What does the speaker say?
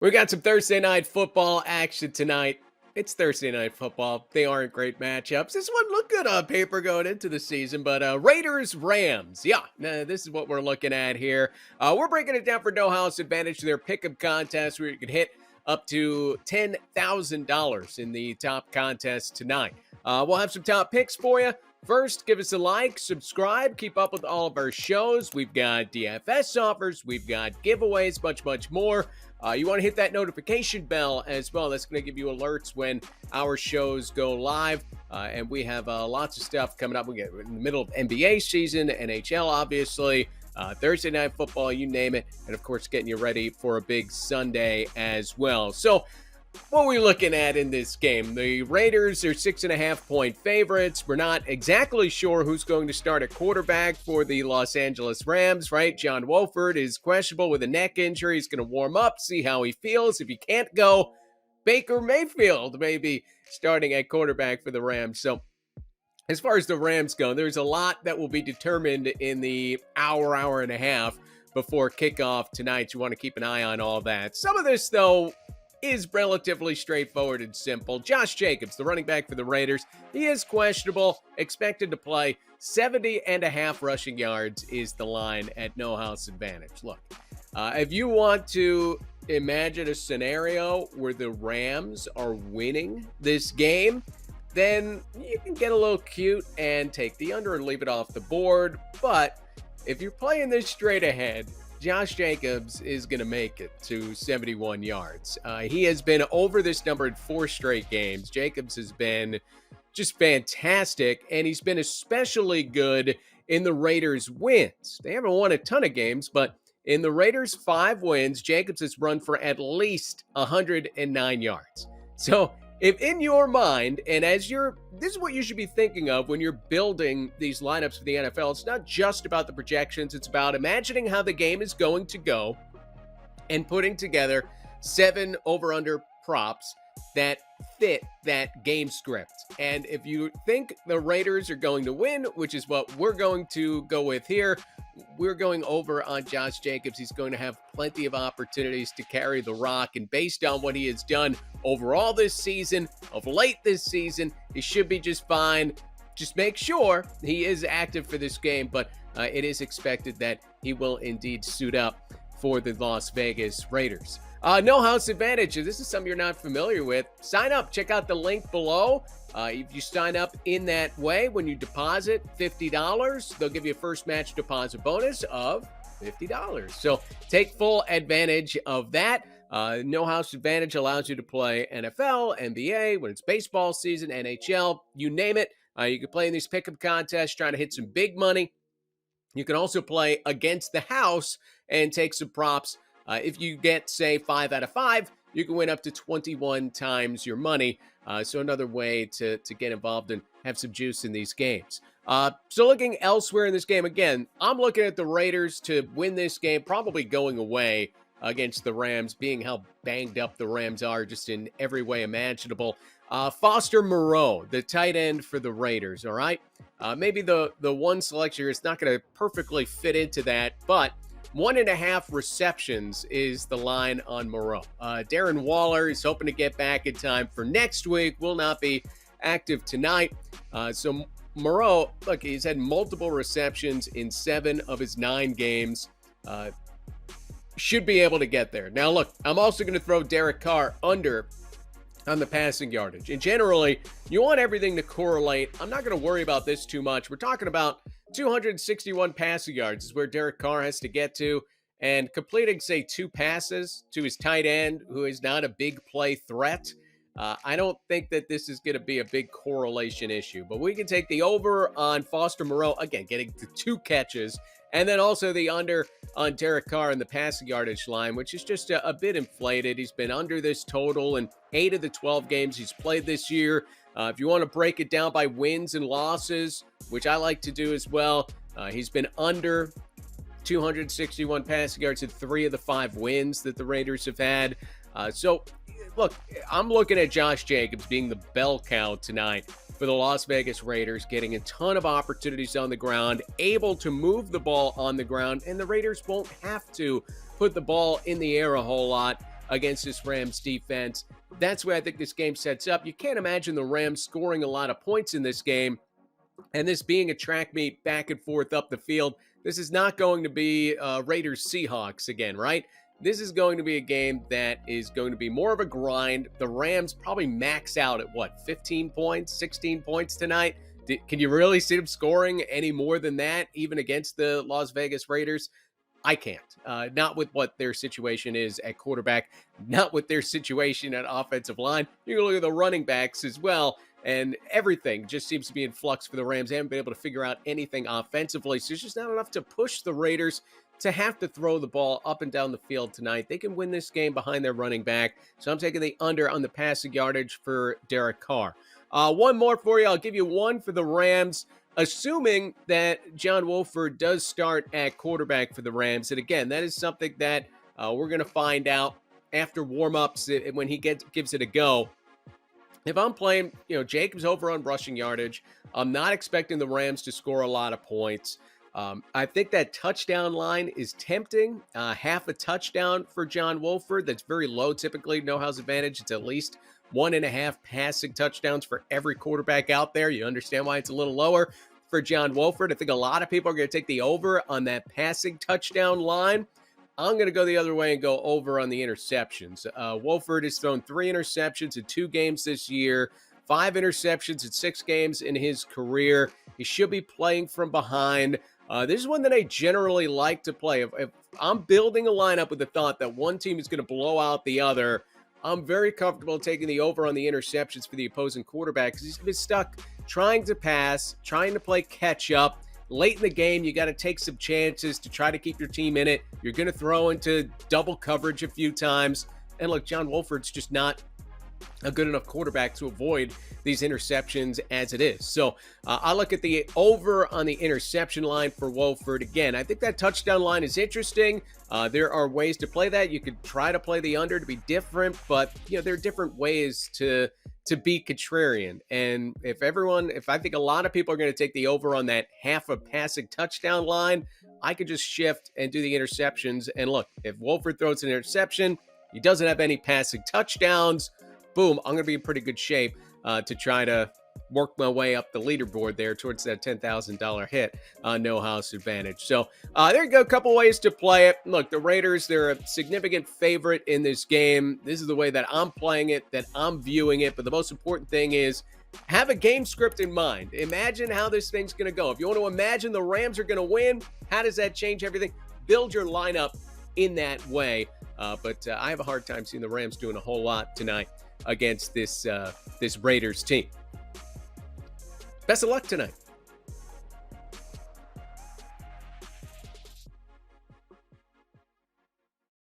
We got some Thursday night football action tonight. It's Thursday night football. They aren't great matchups. This one looked good on paper going into the season, but Raiders Rams. Yeah, this is what we're looking at here. We're breaking it down for No House Advantage, their pick'em contest where you can hit up to $10,000 in the top contest tonight. We'll have some top picks for you. First, give us a like, subscribe, keep up with all of our shows. We've got DFS offers, we've got giveaways, much more. You want to hit that notification bell as well. That's going to give you alerts when our shows go live. And we have lots of stuff coming up. We get in the middle of NBA season, NHL, obviously, Thursday night football, you name it. And of course, getting you ready for a big Sunday as well. So, what are we looking at in this game? The Raiders are 6.5-point favorites. We're not exactly sure who's going to start at quarterback for the Los Angeles Rams, right? John Wolford is questionable with a neck injury. He's going to warm up, see how he feels. If he can't go, Baker Mayfield may be starting at quarterback for the Rams. So as far as the Rams go, there's a lot that will be determined in the hour and a half before kickoff tonight. You want to keep an eye on all that. Some of this, though, is relatively straightforward and simple. Josh Jacobs, the running back for the Raiders, he is questionable, expected to play 70.5 rushing yards is the line at No House Advantage. Look, if you want to imagine a scenario where the Rams are winning this game, then you can get a little cute and take the under and leave it off the board. But if you're playing this straight ahead, Josh Jacobs is going to make it to 71 yards. He has been over this number in 4 straight games. Jacobs has been just fantastic, and he's been especially good in the Raiders' wins. They haven't won a ton of games, but in the Raiders' 5 wins, Jacobs has run for at least 109 yards. So if in your mind, and this is what you should be thinking of when you're building these lineups for the NFL. It's not just about the projections. It's about imagining how the game is going to go and putting together 7 over-under props that fit that game script. And if you think the Raiders are going to win, which is what we're going to go with here, we're going over on Josh Jacobs. He's going to have plenty of opportunities to carry the rock. And based on what he has done overall this season, of late this season, he should be just fine. Just make sure he is active for this game. But it is expected that he will indeed suit up for the Las Vegas Raiders. No House Advantage. If this is something you're not familiar with, sign up. Check out the link below. If you sign up in that way, when you deposit $50, they'll give you a first match deposit bonus of $50. So take full advantage of that. No House Advantage allows you to play NFL, NBA, when it's baseball season, NHL, you name it. You can play in these pick'em contests, trying to hit some big money. You can also play against the house and take some props. If you get, say, 5 out of 5, you can win up to 21 times your money. So another way to get involved and have some juice in these games. So looking elsewhere in this game, again, I'm looking at the Raiders to win this game, probably going away against the Rams, being how banged up the Rams are just in every way imaginable. Foster Moreau, the tight end for the Raiders, all right? Maybe the one selection here is not going to perfectly fit into that, but 1.5 receptions is the line on Moreau. Darren Waller is hoping to get back in time for next week. Will not be active tonight. So Moreau, look, he's had multiple receptions in 7 of his 9 games. Should be able to get there. Now, look, I'm also going to throw Derek Carr under on the passing yardage. And generally, you want everything to correlate. I'm not going to worry about this too much. We're talking about 261 passing yards is where Derek Carr has to get to, and completing, say, 2 passes to his tight end, who is not a big play threat. I don't think that this is going to be a big correlation issue, but we can take the over on Foster Moreau, again, getting the 2 catches, and then also the under on Derek Carr in the passing yardage line, which is just a bit inflated. He's been under this total in 8 of the 12 games he's played this year. If you want to break it down by wins and losses, which I like to do as well, he's been under 261 passing yards in 3 of the 5 wins that the Raiders have had. So, look, I'm looking at Josh Jacobs being the bell cow tonight for the Las Vegas Raiders, getting a ton of opportunities on the ground, able to move the ball on the ground, and the Raiders won't have to put the ball in the air a whole lot. against this Rams defense. That's where I think this game sets up. You can't imagine the Rams scoring a lot of points in this game. And this being a track meet back and forth up the field, this is not going to be Raiders Seahawks again, right? This is going to be a game that is going to be more of a grind. The Rams probably max out at what, 15 points, 16 points tonight? Can you really see them scoring any more than that, even against the Las Vegas Raiders? I can't. Not with what their situation is at quarterback, not with their situation at offensive line. You can look at the running backs as well, and everything just seems to be in flux for the Rams. They haven't been able to figure out anything offensively, so there's just not enough to push the Raiders to have to throw the ball up and down the field tonight. They can win this game behind their running back, so I'm taking the under on the passing yardage for Derek Carr. One more for you. I'll give you one for the Rams, assuming that John Wolford does start at quarterback for the Rams. And again, that is something that we're going to find out after warm-ups when he gives it a go. If I'm playing, Jacobs over on rushing yardage, I'm not expecting the Rams to score a lot of points. I think that touchdown line is tempting. Half a touchdown for John Wolford. That's very low typically. No-house advantage. It's at least 1.5 passing touchdowns for every quarterback out there. You understand why it's a little lower for John Wolford. I think a lot of people are going to take the over on that passing touchdown line. I'm going to go the other way and go over on the interceptions. Wolford has thrown 3 interceptions in 2 games this year, 5 interceptions in 6 games in his career. He should be playing from behind. This is one that I generally like to play. If I'm building a lineup with the thought that one team is going to blow out the other, I'm very comfortable taking the over on the interceptions for the opposing quarterback because he's been stuck trying to pass, trying to play catch up. Late in the game, you got to take some chances to try to keep your team in it. You're going to throw into double coverage a few times. And look, John Wolford's just not a good enough quarterback to avoid these interceptions as it is. So I look at the over on the interception line for Wolford. Again, I think that touchdown line is interesting. There are ways to play that. You could try to play the under to be different, but there are different ways to be contrarian. And if I think a lot of people are going to take the over on that half a passing touchdown line, I could just shift and do the interceptions. And look, if Wolford throws an interception, he doesn't have any passing touchdowns, boom, I'm going to be in pretty good shape to try to work my way up the leaderboard there towards that $10,000 hit no house advantage. So there you go, a couple ways to play it. Look, the Raiders, they're a significant favorite in this game. This is the way that I'm playing it, that I'm viewing it. But the most important thing is have a game script in mind. Imagine how this thing's going to go. If you want to imagine the Rams are going to win, how does that change everything? Build your lineup in that way. But I have a hard time seeing the Rams doing a whole lot tonight against this Raiders team. Best of luck tonight.